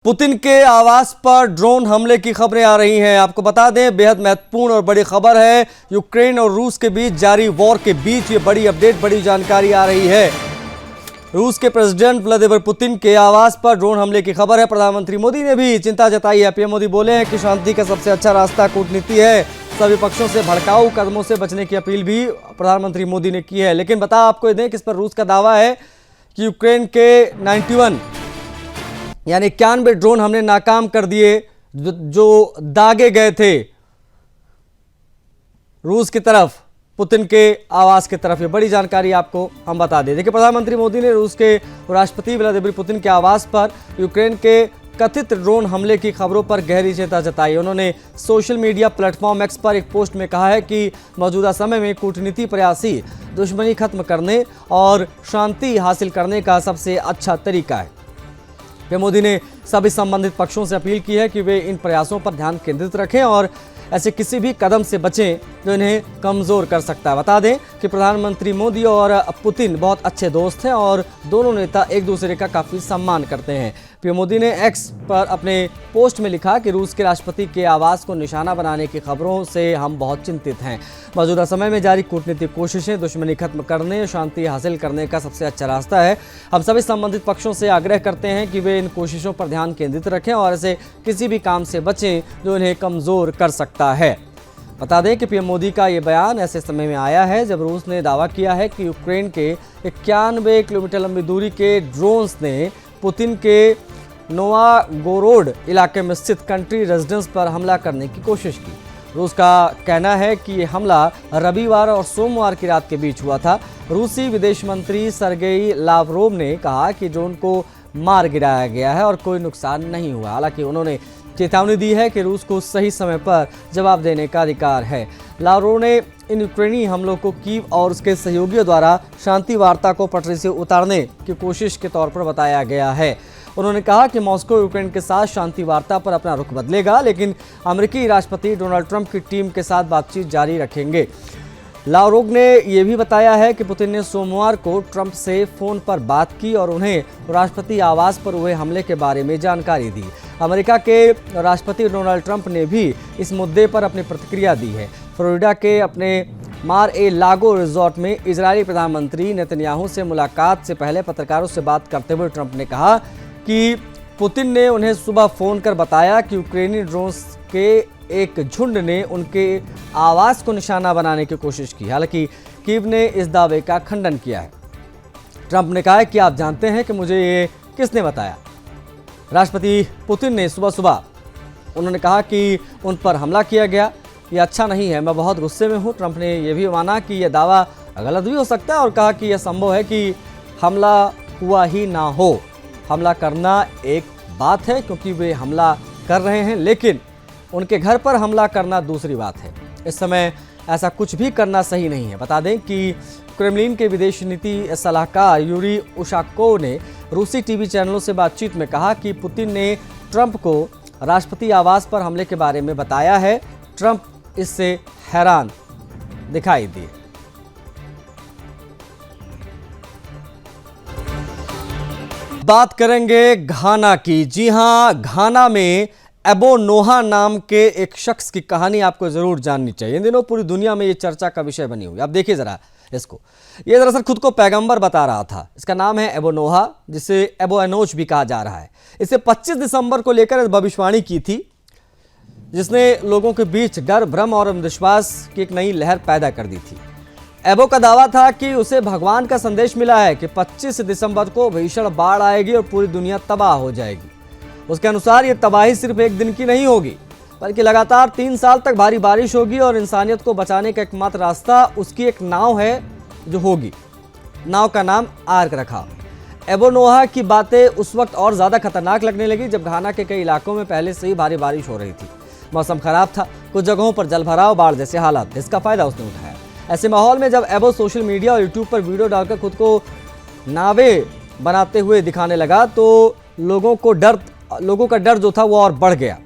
Putin के आवास पर ड्रोन हमले की खबरें आ रही हैं। आपको बता दें, बेहद महत्वपूर्ण और बड़ी खबर है। यूक्रेन और रूस के बीच जारी वॉर के बीच ये बड़ी अपडेट, बड़ी जानकारी आ रही है। रूस के प्रेसिडेंट व्लादिमीर पुतिन के आवास पर ड्रोन हमले की खबर है। प्रधानमंत्री मोदी ने भी चिंता जताई है। पीएम मोदी बोले हैं कि शांति का सबसे अच्छा रास्ता कूटनीति है। सभी पक्षों से भड़काऊ कदमों से बचने की अपील भी प्रधानमंत्री मोदी ने की है। लेकिन बता आपको दें कि इस पर रूस का दावा है कि यूक्रेन के 91 यानी 91 ड्रोन हमने नाकाम कर दिए जो दागे गए थे रूस की तरफ, पुतिन के आवास की तरफ। ये बड़ी जानकारी आपको हम बता दें। देखिए, प्रधानमंत्री मोदी ने रूस के राष्ट्रपति व्लादिमीर पुतिन के आवास पर यूक्रेन के कथित ड्रोन हमले की खबरों पर गहरी चिंता जताई। उन्होंने सोशल मीडिया प्लेटफॉर्म एक्स पर एक पोस्ट में कहा है कि मौजूदा समय में कूटनीति प्रयास ही दुश्मनी खत्म करने और शांति हासिल करने का सबसे अच्छा तरीका है। पीएम मोदी ने सभी संबंधित पक्षों से अपील की है कि वे इन प्रयासों पर ध्यान केंद्रित रखें और ऐसे किसी भी कदम से बचें जो इन्हें कमजोर कर सकता है। बता दें कि प्रधानमंत्री मोदी और पुतिन बहुत अच्छे दोस्त हैं और दोनों नेता एक दूसरे का काफ़ी सम्मान करते हैं। पीएम मोदी ने एक्स पर अपने पोस्ट में लिखा कि रूस के राष्ट्रपति के आवास को निशाना बनाने की खबरों से हम बहुत चिंतित हैं। मौजूदा समय में जारी कूटनीतिक कोशिशें दुश्मनी खत्म करने, शांति हासिल करने का सबसे अच्छा रास्ता है। हम सभी संबंधित पक्षों से आग्रह करते हैं कि वे इन कोशिशों पर ध्यान केंद्रित रखें और ऐसे किसी भी काम से बचें जो इन्हें कमज़ोर कर सकता है। बता दें कि पीएम मोदी का ये बयान ऐसे समय में आया है जब रूस ने दावा किया है कि यूक्रेन के 91 किलोमीटर लंबी दूरी के ड्रोन्स ने पुतिन के नोवागोरोड इलाके में स्थित कंट्री रेजिडेंस पर हमला करने की कोशिश की। रूस का कहना है कि ये हमला रविवार और सोमवार की रात के बीच हुआ था। रूसी विदेश मंत्री सर्गेई लावरोव ने कहा कि ड्रोन को मार गिराया गया है और कोई नुकसान नहीं हुआ। हालांकि उन्होंने चेतावनी दी है कि रूस को सही समय पर जवाब देने का अधिकार है। लावरोव ने इन यूक्रेनी हमलों को कीव और उसके सहयोगियों द्वारा शांति वार्ता को पटरी से उतारने की कोशिश के तौर पर बताया गया है। उन्होंने कहा कि मॉस्को यूक्रेन के साथ शांति वार्ता पर अपना रुख बदलेगा, लेकिन अमेरिकी राष्ट्रपति डोनाल्ड ट्रंप की टीम के साथ बातचीत जारी रखेंगे। लावरोव ने यह भी बताया है कि पुतिन ने सोमवार को ट्रंप से फोन पर बात की और उन्हें राष्ट्रपति आवास पर हुए हमले के बारे में जानकारी दी। अमेरिका के राष्ट्रपति डोनाल्ड ट्रंप ने भी इस मुद्दे पर अपनी प्रतिक्रिया दी है। फ्लोरिडा के अपने मार ए लागो रिजॉर्ट में इजरायली प्रधानमंत्री नेतन्याहू से मुलाकात से पहले पत्रकारों से बात करते हुए ट्रंप ने कहा कि पुतिन ने उन्हें सुबह फ़ोन कर बताया कि यूक्रेनी ड्रोन्स के एक झुंड ने उनके आवास को निशाना बनाने की कोशिश की। हालांकि कीव ने इस दावे का खंडन किया है। ट्रंप ने कहा है कि आप जानते हैं कि मुझे ये किसने बताया। राष्ट्रपति पुतिन ने सुबह उन्होंने कहा कि उन पर हमला किया गया, ये अच्छा नहीं है, मैं बहुत गुस्से में हूँ। ट्रंप ने यह भी माना कि यह दावा गलत भी हो सकता है और कहा कि यह संभव है कि हमला हुआ ही ना हो। हमला करना एक बात है क्योंकि वे हमला कर रहे हैं, लेकिन उनके घर पर हमला करना दूसरी बात है। इस समय ऐसा कुछ भी करना सही नहीं है। बता दें कि क्रेमलिन के विदेश नीति सलाहकार यूरी उशाकोव ने रूसी टीवी चैनलों से बातचीत में कहा कि पुतिन ने ट्रंप को राष्ट्रपति आवास पर हमले के बारे में बताया है। ट्रंप इससे हैरान दिखाई दिए। बात करेंगे घाना की। जी हां, घाना में एबो नोहा नाम के एक शख्स की कहानी आपको जरूर जाननी चाहिए। इन दिनों पूरी दुनिया में ये चर्चा का विषय बनी हुई। आप देखिए जरा इसको। ये दरअसल खुद को पैगंबर बता रहा था। इसका नाम है एबो नोहा, जिसे एबो एनोच भी कहा जा रहा है। इसे 25 दिसंबर को लेकर भविष्यवाणी की थी, जिसने लोगों के बीच डर, भ्रम और अंधविश्वास की एक नई लहर पैदा कर दी थी। एबो का दावा था कि उसे भगवान का संदेश मिला है कि 25 दिसंबर को भीषण बाढ़ आएगी और पूरी दुनिया तबाह हो जाएगी। उसके अनुसार ये तबाही सिर्फ एक दिन की नहीं होगी, बल्कि लगातार 3 साल तक भारी बारिश होगी और इंसानियत को बचाने का एकमात्र रास्ता उसकी एक नाव है जो होगी। नाव का नाम आर्क रखा। एबो नोहा की बातें उस वक्त और ज़्यादा खतरनाक लगने लगी जब घाना के कई इलाकों में पहले से ही भारी बारिश हो रही थी। मौसम खराब था, कुछ जगहों पर जलभराव, बाढ़ जैसे हालात। इसका फ़ायदा उसने उठाया। ऐसे माहौल में जब एबो सोशल मीडिया और यूट्यूब पर वीडियो डालकर खुद को नावे बनाते हुए दिखाने लगा तो लोगों का डर जो था वो और बढ़ गया।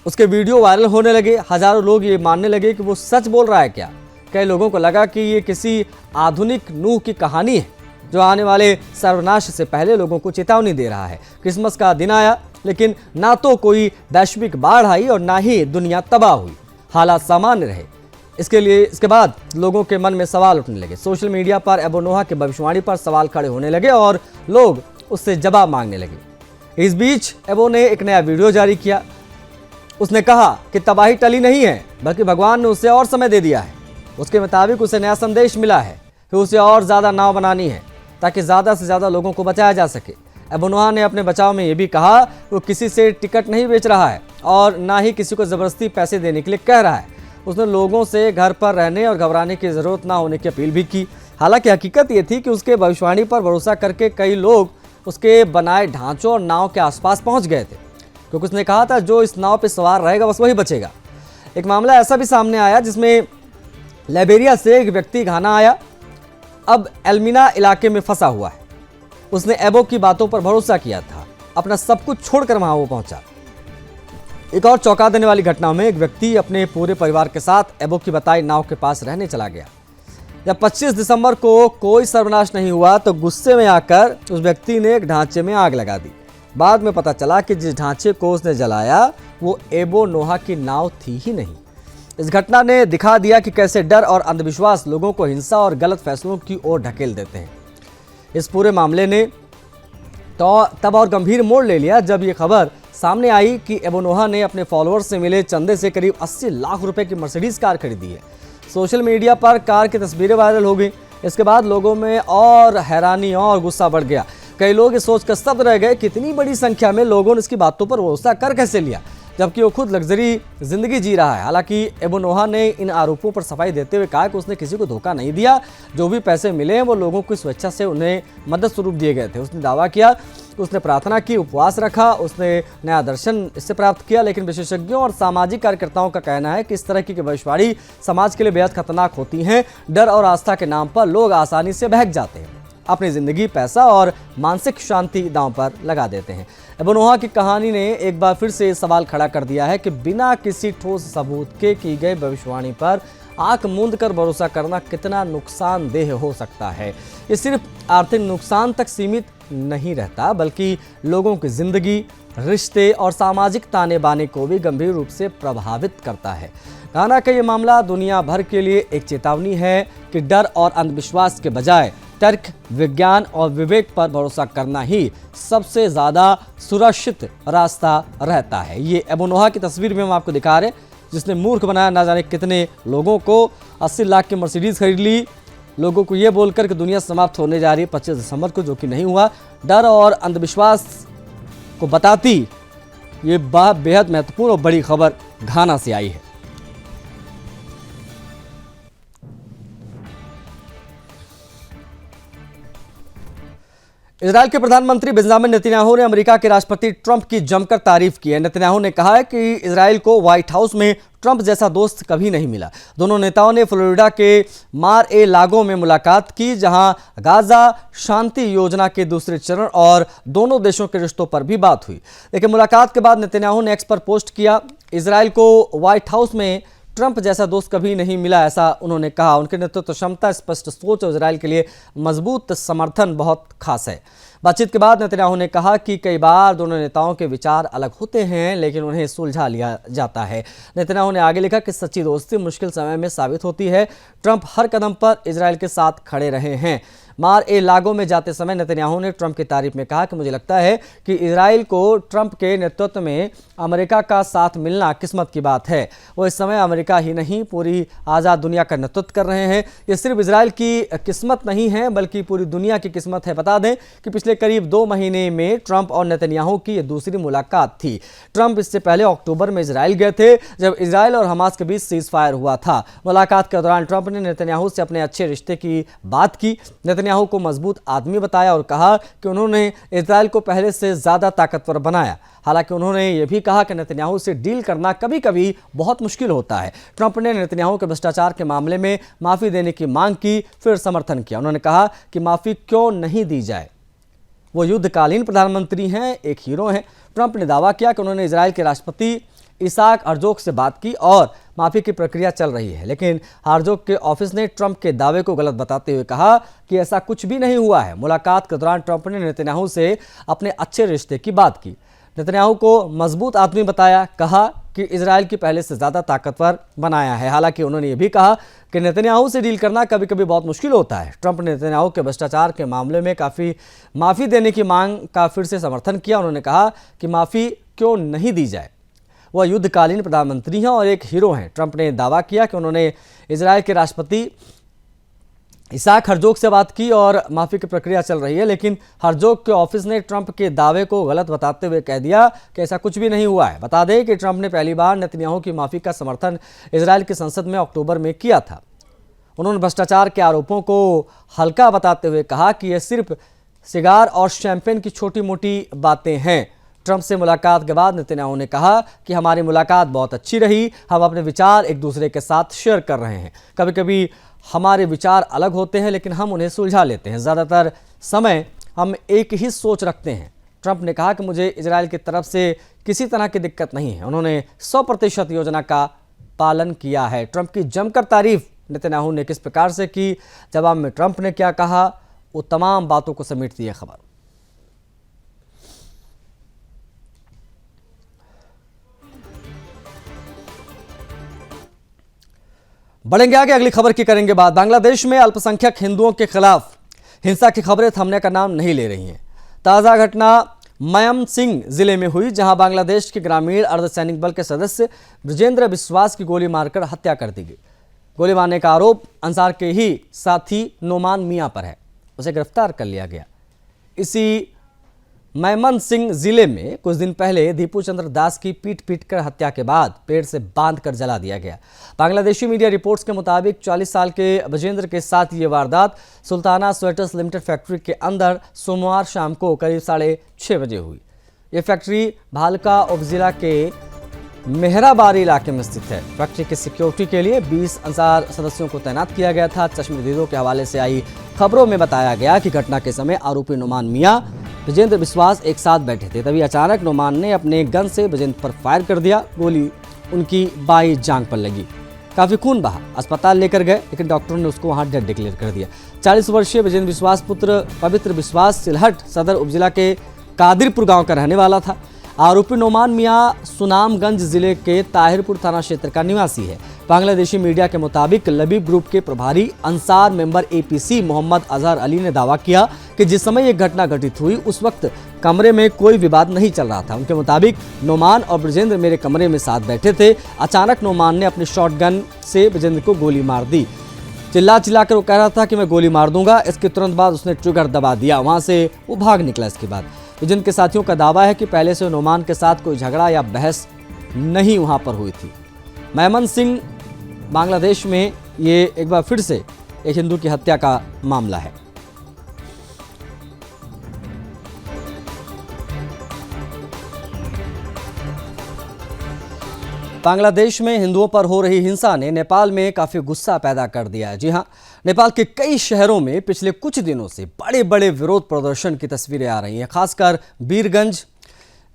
उसके वीडियो वायरल होने लगे। हजारों लोग ये मानने लगे कि वो सच बोल रहा है क्या। कई लोगों को लगा कि ये किसी आधुनिक नूह की कहानी है जो आने वाले सर्वनाश से पहले लोगों को चेतावनी दे रहा है। क्रिसमस का दिन आया लेकिन ना तो कोई वैश्विक बाढ़ आई और ना ही दुनिया तबाह हुई। हालात सामान्य रहे। इसके बाद लोगों के मन में सवाल उठने लगे। सोशल मीडिया पर एबो नोहा की भविष्यवाणी पर सवाल खड़े होने लगे और लोग उससे जवाब मांगने लगे। इस बीच एबो ने एक नया वीडियो जारी किया। उसने कहा कि तबाही टली नहीं है, बल्कि भगवान ने उसे और समय दे दिया है। उसके मुताबिक उसे नया संदेश मिला है कि उसे और ज़्यादा नाव बनानी है ताकि ज़्यादा से ज़्यादा लोगों को बचाया जा सके। एबो नोहा ने अपने बचाव में यह भी कहा वो किसी से टिकट नहीं बेच रहा है और ना ही किसी को ज़बरदस्ती पैसे देने के लिए कह रहा है। उसने लोगों से घर पर रहने और घबराने की ज़रूरत ना होने की अपील भी की। हालांकि हकीकत ये थी कि उसके भविष्यवाणी पर भरोसा करके कई लोग उसके बनाए ढांचों और नाव के आसपास पहुंच गए थे, क्योंकि उसने कहा था जो इस नाव पर सवार रहेगा बस वही बचेगा। एक मामला ऐसा भी सामने आया जिसमें लाइबेरिया से एक व्यक्ति घाना आया, अब एल्मिना इलाके में फंसा हुआ है। उसने एबो की बातों पर भरोसा किया था, अपना सब कुछ छोड़कर वहां वो पहुंचा। एक और चौंका देने वाली घटना में एक व्यक्ति अपने पूरे परिवार के साथ एबो की बताई नाव के पास रहने चला गया। जब 25 दिसंबर को कोई सर्वनाश नहीं हुआ तो गुस्से में आकर उस व्यक्ति ने एक ढांचे में आग लगा दी। बाद में पता चला कि जिस ढांचे को उसने जलाया वो एबो नोहा की नाव थी ही नहीं। इस घटना ने दिखा दिया कि कैसे डर और अंधविश्वास लोगों को हिंसा और गलत फैसलों की ओर ढकेल देते हैं। इस पूरे मामले ने तो तब और गंभीर मोड़ ले लिया जब ये खबर सामने आई कि एबो नोहा ने अपने फॉलोअर्स से मिले चंदे से करीब 80 लाख रुपए की मर्सिडीज कार खरीदी है। सोशल मीडिया पर कार की तस्वीरें वायरल हो गई। इसके बाद लोगों में और हैरानी और गुस्सा बढ़ गया। कई लोग इस सोच कर स्तब्ध रह गए कि इतनी बड़ी संख्या में लोगों ने इसकी बातों पर भरोसा कर कैसे लिया, जबकि वो खुद लग्जरी जिंदगी जी रहा है। हालांकि एबो नोहा ने इन आरोपों पर सफाई देते हुए कहा कि उसने किसी को धोखा नहीं दिया। जो भी पैसे मिले हैं वो लोगों की स्वेच्छा से उन्हें मदद स्वरूप दिए गए थे। उसने दावा किया कि उसने प्रार्थना की, उपवास रखा, उसने नया दर्शन इससे प्राप्त किया। लेकिन विशेषज्ञों और सामाजिक कार्यकर्ताओं का कहना है कि इस तरह की भविष्यवाणी समाज के लिए बेहद खतरनाक होती हैं। डर और आस्था के नाम पर लोग आसानी से बहक जाते हैं, अपनी जिंदगी, पैसा और मानसिक शांति दांव पर लगा देते हैं। एबो नोहा की कहानी ने एक बार फिर से सवाल खड़ा कर दिया है कि बिना किसी ठोस सबूत के की गई भविष्यवाणी पर आंख मूंद कर भरोसा करना कितना नुकसानदेह हो सकता है। ये सिर्फ आर्थिक नुकसान तक सीमित नहीं रहता, बल्कि लोगों की जिंदगी, रिश्ते और सामाजिक ताने बाने को भी गंभीर रूप से प्रभावित करता है। घाना का ये मामला दुनिया भर के लिए एक चेतावनी है कि डर और अंधविश्वास के बजाय तर्क, विज्ञान और विवेक पर भरोसा करना ही सबसे ज़्यादा सुरक्षित रास्ता रहता है। ये एबो नोहा की तस्वीर में हम आपको दिखा रहे हैं, जिसने मूर्ख बनाया ना जाने कितने लोगों को। 80 लाख की मर्सिडीज खरीद ली, लोगों को ये बोलकर कि दुनिया समाप्त होने जा रही है 25 दिसंबर को, जो कि नहीं हुआ। डर और अंधविश्वास को बताती ये बेहद महत्वपूर्ण और बड़ी खबर घाना से आई है। इजराइल के प्रधानमंत्री बेंजामिन नेतन्याहू ने अमेरिका के राष्ट्रपति ट्रंप की जमकर तारीफ की है। नेतन्याहू ने कहा है कि इजराइल को व्हाइट हाउस में ट्रंप जैसा दोस्त कभी नहीं मिला। दोनों नेताओं ने फ्लोरिडा के मार ए लागो में मुलाकात की, जहां गाजा शांति योजना के दूसरे चरण और दोनों देशों के रिश्तों पर भी बात हुई। लेकिन मुलाकात के बाद नेतन्याहू ने एक्स पर पोस्ट किया, इजराइल को व्हाइट हाउस में ट्रंप जैसा दोस्त कभी नहीं मिला, ऐसा उन्होंने कहा। उनके नेतृत्व क्षमता, स्पष्ट सोच और इजराइल के लिए मजबूत समर्थन बहुत खास है। बातचीत के बाद नेतन्याहू ने कहा कि कई बार दोनों नेताओं के विचार अलग होते हैं, लेकिन उन्हें सुलझा लिया जाता है। नेतन्याहू ने आगे लिखा कि सच्ची दोस्ती मुश्किल समय में साबित होती है। ट्रंप हर कदम पर इजराइल के साथ खड़े रहे हैं। मार ए लागो में जाते समय नेतन्याहू ने ट्रंप की तारीफ में कहा कि मुझे लगता है कि इजराइल को ट्रंप के नेतृत्व में अमेरिका का साथ मिलना किस्मत की बात है। वो इस समय अमेरिका ही नहीं, पूरी आज़ाद दुनिया का नेतृत्व कर रहे हैं। ये सिर्फ इजराइल की किस्मत नहीं है, बल्कि पूरी दुनिया की किस्मत है। बता दें कि पिछले करीब 2 महीने में ट्रंप और नेतन्याहू की ये दूसरी मुलाकात थी। ट्रंप इससे पहले अक्टूबर में इजराइल गए थे, जब इजराइल और हमास के बीच सीज फायर हुआ था। मुलाकात के दौरान ट्रंप ने नेतन्याहू से अपने अच्छे रिश्ते की बात की, नेतन्याहू को मजबूत आदमी बताया और कहा कि उन्होंने इजराइल को पहले से ज्यादा ताकतवर बनाया। हालांकि उन्होंने ये भी कहा कि नेतन्याहू से डील करना कभी कभी बहुत मुश्किल होता है। ट्रंप ने नेतन्याहू के भ्रष्टाचार के मामले में माफी देने की मांग की, फिर समर्थन किया। उन्होंने कहा कि माफी क्यों नहीं दी जाए, वो युद्धकालीन प्रधानमंत्री हैं, एक हीरो हैं। ट्रंप ने दावा किया कि उन्होंने इजराइल के राष्ट्रपति इसाक हर्जोग से बात की और माफी की प्रक्रिया चल रही है। लेकिन हर्जोग के ऑफिस ने ट्रंप के दावे को गलत बताते हुए कहा कि ऐसा कुछ भी नहीं हुआ है। मुलाकात के दौरान ट्रंप ने नेतन्याहू से अपने अच्छे रिश्ते की बात की। नेतन्याहू को मजबूत आदमी बताया, कहा कि इजराइल की पहले से ज़्यादा ताकतवर बनाया है। हालांकि उन्होंने ये भी कहा कि नेतन्याहू से डील करना कभी कभी बहुत मुश्किल होता है। ट्रंप ने नेतन्याहू के भ्रष्टाचार के मामले में काफ़ी माफ़ी देने की मांग का फिर से समर्थन किया। उन्होंने कहा कि माफ़ी क्यों नहीं दी जाए, वह युद्धकालीन प्रधानमंत्री हैं और एक हीरो हैं। ट्रंप ने दावा किया कि उन्होंने इजराइल के राष्ट्रपति इसाक हर्जोग से बात की और माफ़ी की प्रक्रिया चल रही है, लेकिन हर्जोग के ऑफिस ने ट्रंप के दावे को गलत बताते हुए कह दिया कि ऐसा कुछ भी नहीं हुआ है। बता दें कि ट्रंप ने पहली बार नेतन्याहू की माफ़ी का समर्थन इजराइल की संसद में अक्टूबर में किया था। उन्होंने भ्रष्टाचार के आरोपों को हल्का बताते हुए कहा कि यह सिर्फ सिगार और शैंपेन की छोटी मोटी बातें हैं। ट्रंप से मुलाकात के बाद नेतन्याहू ने कहा कि हमारी मुलाकात बहुत अच्छी रही, हम अपने विचार एक दूसरे के साथ शेयर कर रहे हैं। कभी कभी हमारे विचार अलग होते हैं, लेकिन हम उन्हें सुलझा लेते हैं। ज़्यादातर समय हम एक ही सोच रखते हैं। ट्रंप ने कहा कि मुझे इजराइल की तरफ से किसी तरह की दिक्कत नहीं है। उन्होंने 100% योजना का पालन किया है। ट्रंप की जमकर तारीफ नेतन्याहू ने किस प्रकार से की, जवाब में ट्रंप ने क्या कहा, वो तमाम बातों को समेटती है खबर। बढ़ेंगे आगे, अगली खबर की करेंगे बात। बांग्लादेश में अल्पसंख्यक हिंदुओं के खिलाफ हिंसा की खबरें थमने का नाम नहीं ले रही हैं। ताज़ा घटना मयमनसिंह जिले में हुई, जहां बांग्लादेश के ग्रामीण अर्धसैनिक बल के सदस्य ब्रजेंद्र बिश्वास की गोली मारकर हत्या कर दी गई। गोली मारने का आरोप अंसार के ही साथी नोमान मियां पर है, उसे गिरफ्तार कर लिया गया। इसी मयमनसिंह जिले में कुछ दिन पहले दीपू चंद्र दास की पीट कर हत्या के बाद पेड़ से बांधकर जला दिया गया। बांग्लादेशी मीडिया रिपोर्ट्स के मुताबिक 40 साल के बजेंद्र के साथ ये वारदात सुल्ताना स्वेटर्स लिमिटेड फैक्ट्री के अंदर सोमवार शाम को करीब 6:30 बजे हुई। ये फैक्ट्री भालका उपजिला के मेहराबारी इलाके में स्थित है। फैक्ट्री की सिक्योरिटी के लिए 20 अंसार सदस्यों को तैनात किया गया था। चश्मदीदों के हवाले से आई खबरों में बताया गया कि घटना के समय आरोपी नोमान मियां, ब्रजेंद्र बिश्वास एक साथ बैठे थे। तभी अचानक नोमान ने अपने गन से ब्रजेंद्र पर फायर कर दिया। गोली उनकी बाईं जांघ पर लगी, काफ़ी खून बहा। अस्पताल लेकर गए, लेकिन डॉक्टरों ने उसको वहां डेड डिक्लेयर कर दिया। 40 वर्षीय ब्रजेंद्र बिश्वास पुत्र पवित्र बिश्वास सिलहट सदर उपजिला के कादिरपुर गांव का रहने वाला था। आरोपी नोमान मियां सुनामगंज जिले के ताहिरपुर थाना क्षेत्र का निवासी है। बांग्लादेशी मीडिया के मुताबिक लबीब ग्रुप के प्रभारी अंसार मेंबर एपीसी मोहम्मद अजहर अली ने दावा किया कि जिस समय यह घटना घटित हुई उस वक्त कमरे में कोई विवाद नहीं चल रहा था। उनके मुताबिक नोमान और ब्रजेंद्र मेरे कमरे में साथ बैठे थे। अचानक नोमान ने अपनी शॉटगन से ब्रजेंद्र को गोली मार दी। चिल्लाकर वो कह रहा था कि मैं गोली मार दूंगा। इसके तुरंत बाद उसने ट्रिगर दबा दिया, वहां से वो भाग निकला। इसके बाद ब्रजेंद्र के साथियों का दावा है कि पहले से नोमान के साथ कोई झगड़ा या बहस नहीं वहां पर हुई थी। मयमनसिंह बांग्लादेश में ये एक बार फिर से एक हिंदू की हत्या का मामला है। बांग्लादेश में हिंदुओं पर हो रही हिंसा ने नेपाल में काफी गुस्सा पैदा कर दिया है। जी हां, नेपाल के कई शहरों में पिछले कुछ दिनों से बड़े बड़े विरोध प्रदर्शन की तस्वीरें आ रही हैं। खासकर वीरगंज,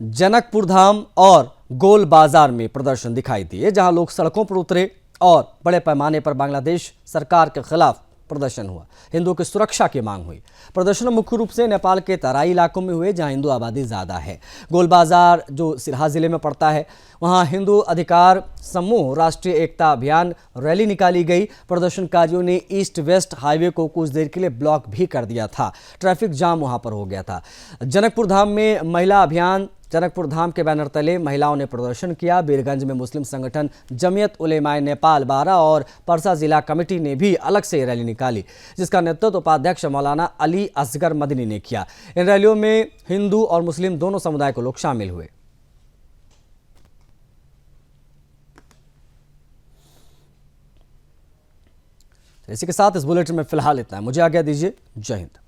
जनकपुर धाम और गोल बाजार में प्रदर्शन दिखाई दिए, जहां लोग सड़कों पर उतरे और बड़े पैमाने पर बांग्लादेश सरकार के खिलाफ प्रदर्शन हुआ। हिंदुओं की सुरक्षा की मांग हुई। प्रदर्शन मुख्य रूप से नेपाल के तराई इलाकों में हुए, जहां हिंदू आबादी ज़्यादा है। गोल बाजार जो सिरहा जिले में पड़ता है, वहां हिंदू अधिकार समूह राष्ट्रीय एकता अभियान रैली निकाली गई। प्रदर्शनकारियों ने ईस्ट वेस्ट हाईवे को कुछ देर के लिए ब्लॉक भी कर दिया था। ट्रैफिक जाम वहां पर हो गया था। जनकपुर धाम में महिला अभियान जनकपुर धाम के बैनर तले महिलाओं ने प्रदर्शन किया। वीरगंज में मुस्लिम संगठन जमीयत उलेमाए नेपाल 12 और परसा जिला कमेटी ने भी अलग से रैली निकाली, जिसका नेतृत्व उपाध्यक्ष मौलाना अली असगर मदनी ने किया। इन रैलियों में हिंदू और मुस्लिम दोनों समुदाय के लोग शामिल हुए। इसी के साथ इस बुलेटिन में फिलहाल इतना है। मुझे आज्ञा दीजिए। जय हिंद।